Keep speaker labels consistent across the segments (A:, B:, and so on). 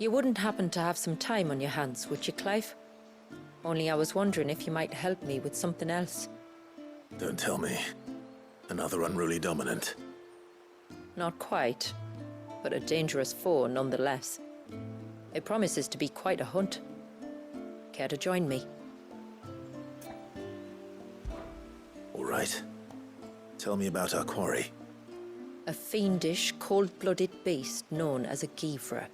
A: You wouldn't happen to have some time on your hands, would you, Clive? Only I was wondering if you might help me with something else.
B: Don't tell me. Another unruly dominant.
A: Not quite, but a dangerous foe nonetheless. It promises to be quite a hunt. Care to join me?
B: All right. Tell me about our quarry.
A: A fiendish, cold-blooded beast known as a Givra.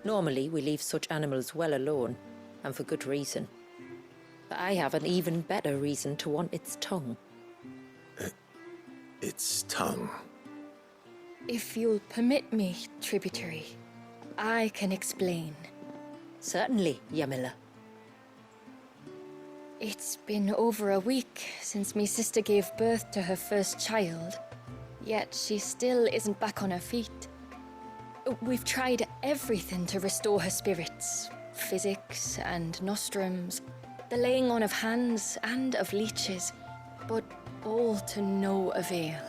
A: Normally, we leave such animals well alone, and for good reason. But I have an even better reason to want its tongue.
B: Its tongue.
C: If you'll permit me, tributary, I can explain.
A: Certainly, Yamila.
C: It's been over a week since me sister gave birth to her first child, yet she still isn't back on her feet. We've tried everything to restore her spirits. Physics and nostrums, the laying on of hands and of leeches, but all to no avail.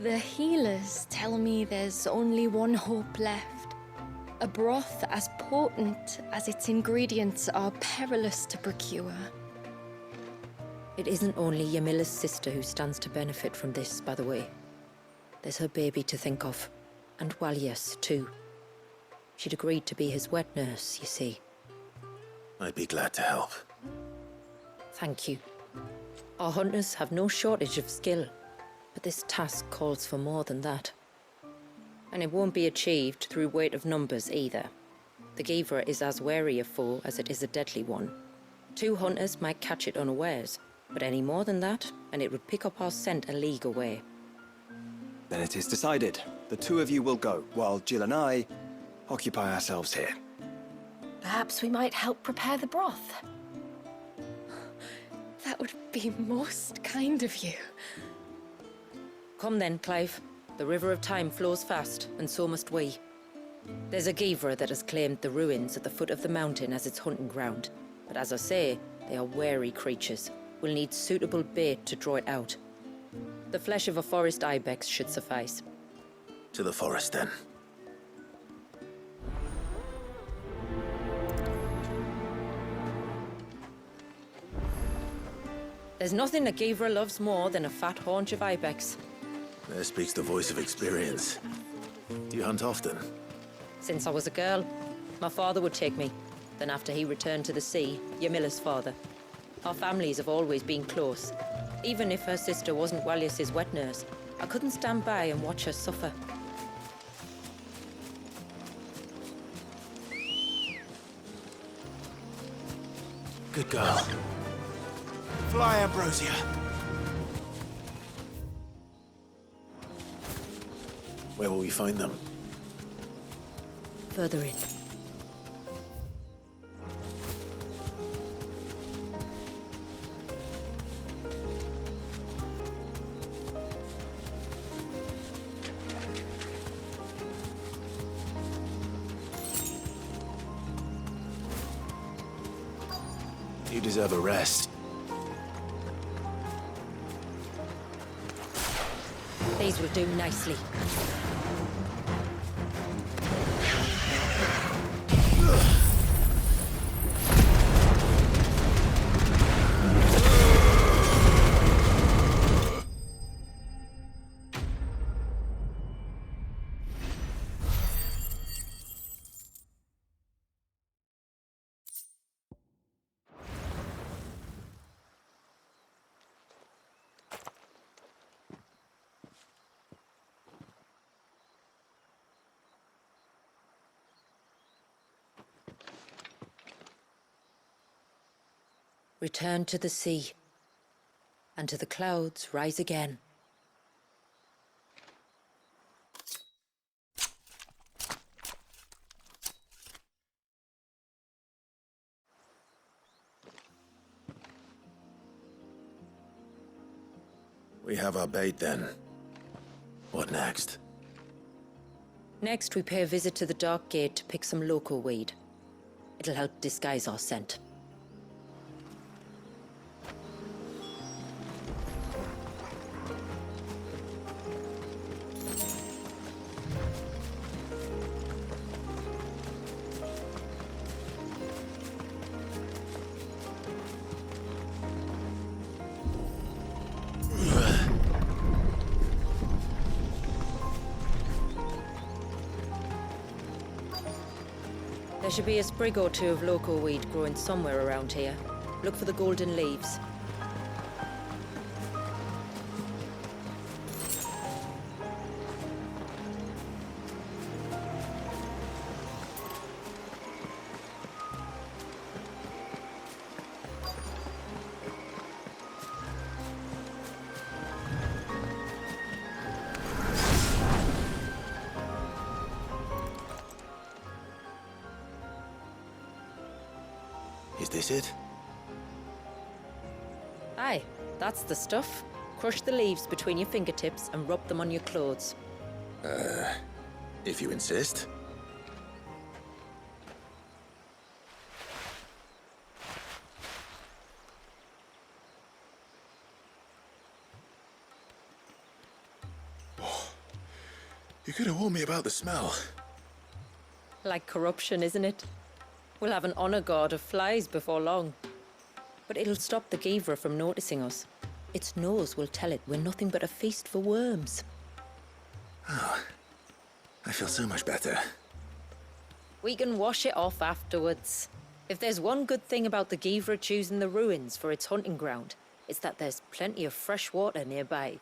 C: The healers tell me there's only one hope left. A broth as potent as its ingredients are perilous to procure.
A: It isn't only Yamila's sister who stands to benefit from this, by the way. There's her baby to think of, and Walias, too. She'd agreed to be his wet nurse, you see.
B: I'd be glad to help.
A: Thank you. Our hunters have no shortage of skill, but this task calls for more than that. And it won't be achieved through weight of numbers either. The Givra is as wary a foe as it is a deadly one. 2 hunters might catch it unawares, but any more than that, and it would pick up our scent a league away.
D: Then it is decided. The 2 of you will go, while Jill and I occupy ourselves here.
E: Perhaps we might help prepare the broth.
C: That would be most kind of you.
A: Come then, Clive. The river of time flows fast, and so must we. There's a Givra that has claimed the ruins at the foot of the mountain as its hunting ground. But as I say, they are wary creatures. We'll need suitable bait to draw it out. The flesh of a forest ibex should suffice.
B: To the forest, then.
A: There's nothing a Givra loves more than a fat haunch of ibex.
B: There speaks the voice of experience. Do you hunt often?
A: Since I was a girl, my father would take me. Then after he returned to the sea, Yamila's father. Our families have always been close. Even if her sister wasn't Walias's wet nurse, I couldn't stand by and watch her suffer.
B: Good girl. Fly, Ambrosia. Where will we find them?
A: Further in.
B: You deserve a rest.
A: These will do nicely. Return to the sea, and to the clouds rise again.
B: We have our bait then. What next?
A: Next, we pay a visit to the Dark Gate to pick some local weed. It'll help disguise our scent. There should be a sprig or two of local weed growing somewhere around here. Look for the golden leaves.
B: Is this it?
A: Aye, that's the stuff. Crush the leaves between your fingertips and rub them on your clothes.
B: If you insist. You could have warned me about the smell.
A: Like corruption, isn't it? We'll have an honor guard of flies before long. But it'll stop the Givra from noticing us. Its nose will tell it we're nothing but a feast for worms.
B: I feel so much better.
A: We can wash it off afterwards. If there's one good thing about the Givra choosing the ruins for its hunting ground, it's that there's plenty of fresh water nearby.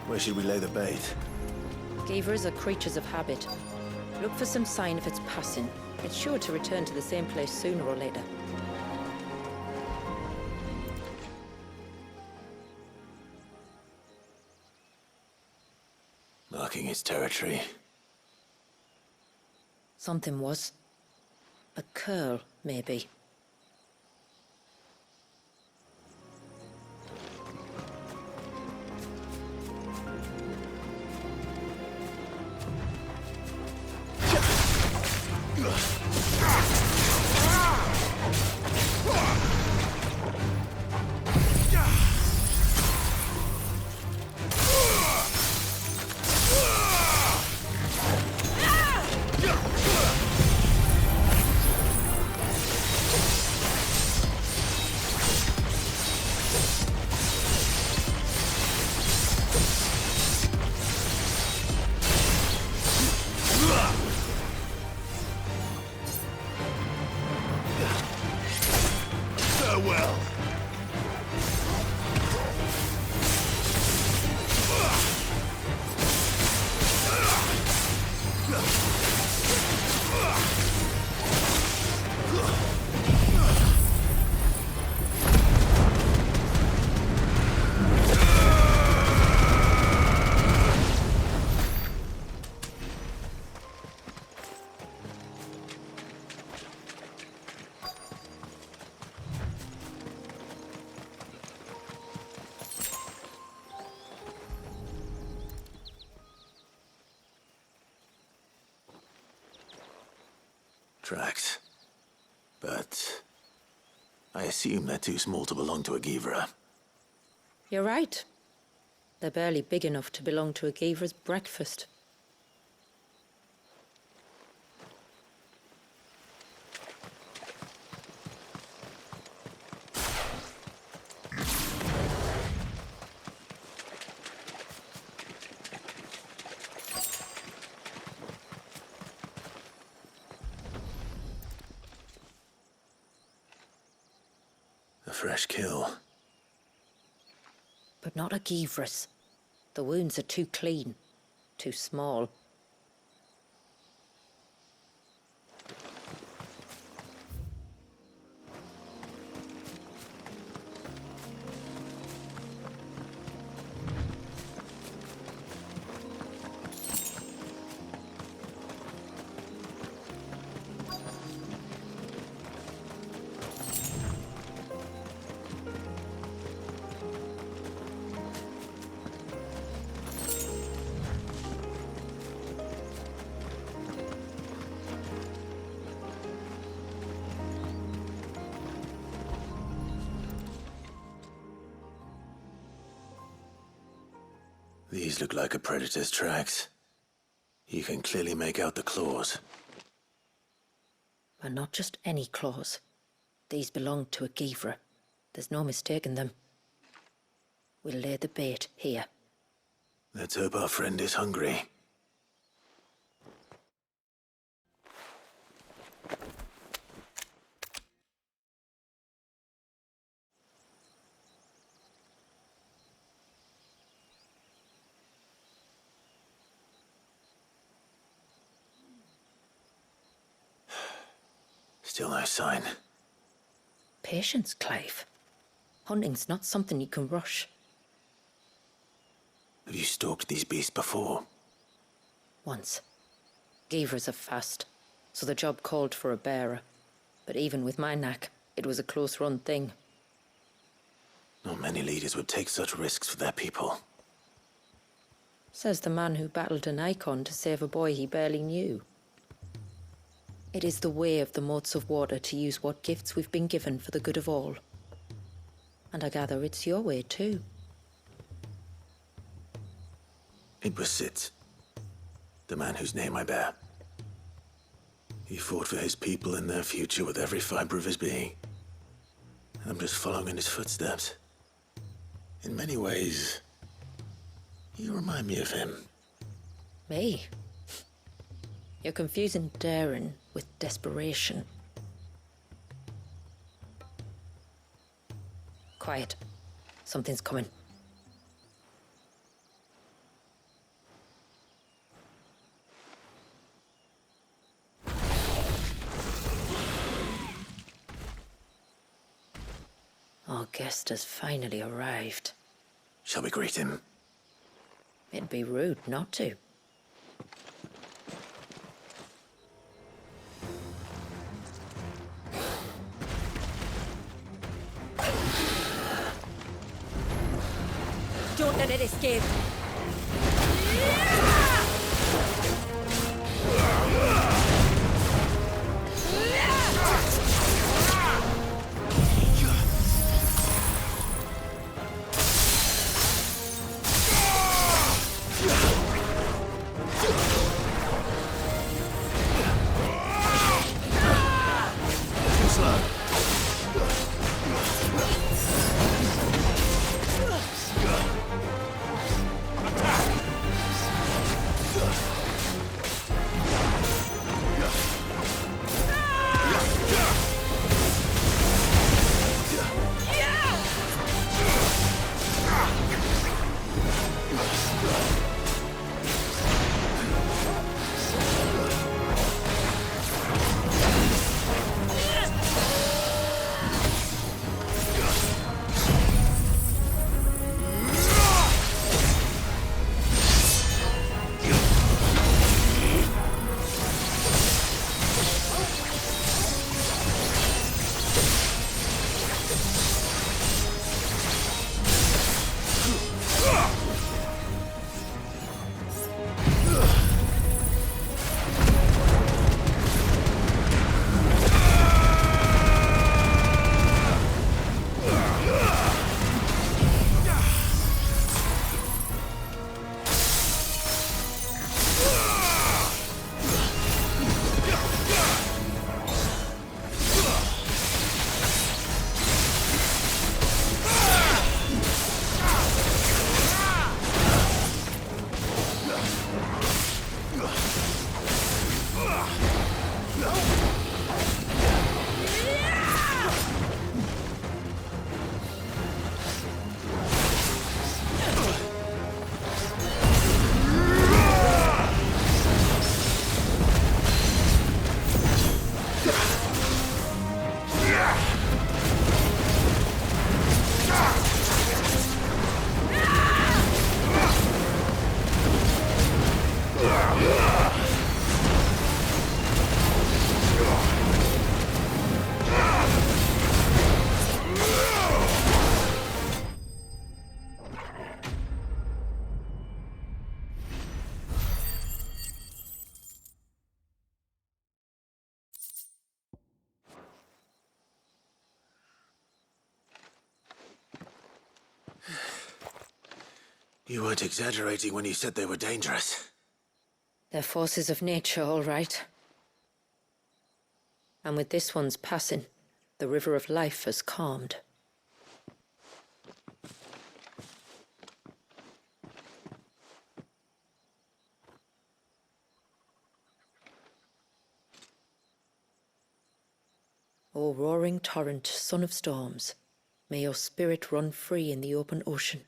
B: Where should we lay the bait?
A: Givras are creatures of habit. Look for some sign of its passing. It's sure to return to the same place sooner or later.
B: Marking its territory.
A: Something was. A curl, maybe.
B: Farewell! Tracks. But I assume they're too small to belong to a Givra.
A: You're right. They're barely big enough to belong to a Givra's breakfast.
B: A fresh kill.
A: But not a Givra's. The wounds are too clean, too small.
B: These look like a predator's tracks. You can clearly make out the claws.
A: And not just any claws. These belong to a Givra. There's no mistaking them. We'll lay the bait here.
B: Let's hope our friend is hungry. Still no sign.
A: Patience, Clive. Hunting's not something you can rush.
B: Have you stalked these beasts before?
A: Once. Givras are fast, so the job called for a bearer. But even with my knack, it was a close-run thing.
B: Not many leaders would take such risks for their people.
A: Says the man who battled an icon to save a boy he barely knew. It is the way of the moats of water to use what gifts we've been given for the good of all. And I gather it's your way too.
B: It was Sid, the man whose name I bear. He fought for his people and their future with every fiber of his being. And I'm just following in his footsteps. In many ways, you remind me of him.
A: Me? You're confusing daring with desperation. Quiet. Something's coming. Our guest has finally arrived.
B: Shall we greet him?
A: It'd be rude not to. Don't let it escape.
B: You weren't exaggerating when you said they were dangerous.
A: They're forces of nature, all right. And with this one's passing, the river of life has calmed. O roaring torrent, son of storms, may your spirit run free in the open ocean.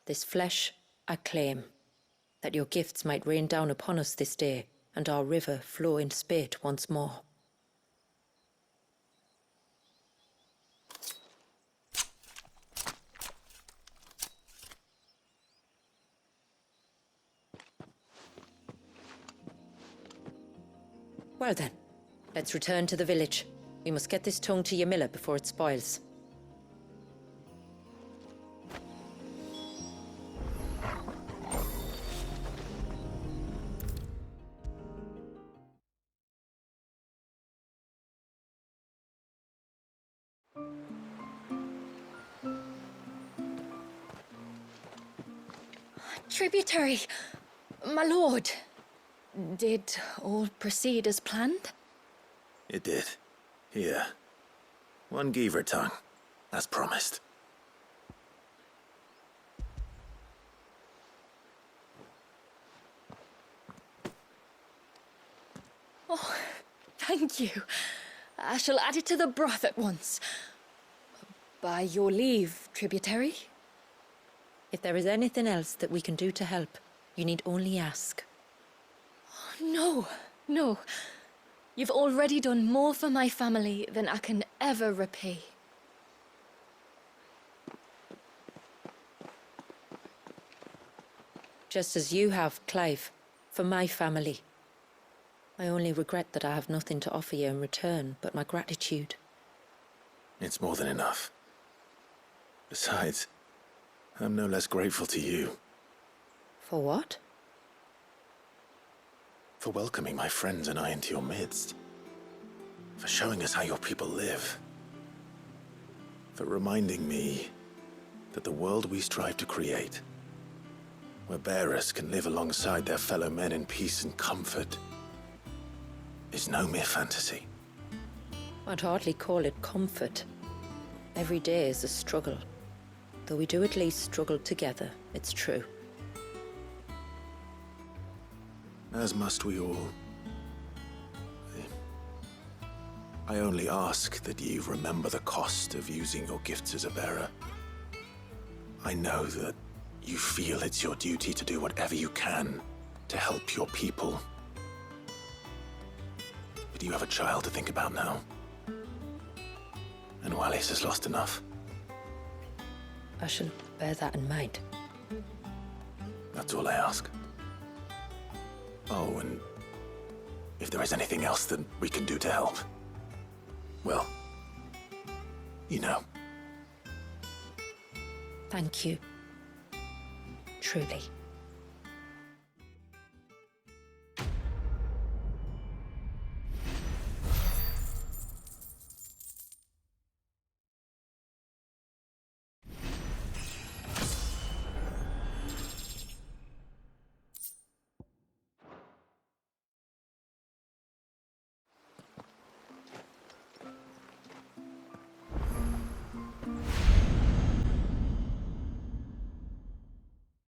A: This flesh I claim, that your gifts might rain down upon us this day, and our river flow in spate once more. Well then, let's return to the village. We must get this tongue to Yamila before it spoils.
C: Tributary, my lord. Did all proceed as planned?
B: It did. Here. 1 Geaver tongue, as promised.
C: Oh, thank you. I shall add it to the broth at once. By your leave, tributary.
A: If there is anything else that we can do to help, you need only ask.
C: No, no. You've already done more for my family than I can ever repay.
A: Just as you have, Clive, for my family. I only regret that I have nothing to offer you in return but my gratitude.
B: It's more than enough. Besides, I'm no less grateful to you.
A: For what?
B: For welcoming my friends and I into your midst. For showing us how your people live. For reminding me that the world we strive to create, where bearers can live alongside their fellow men in peace and comfort, is no mere fantasy.
A: I'd hardly call it comfort. Every day is a struggle. Though we do at least struggle together, it's true.
B: As must we all. I only ask that you remember the cost of using your gifts as a bearer. I know that you feel it's your duty to do whatever you can to help your people. But you have a child to think about now. And Wallis has lost enough.
A: I shall bear that in mind.
B: That's all I ask. Oh, and if there is anything else that we can do to help, well, you know.
A: Thank you. Truly.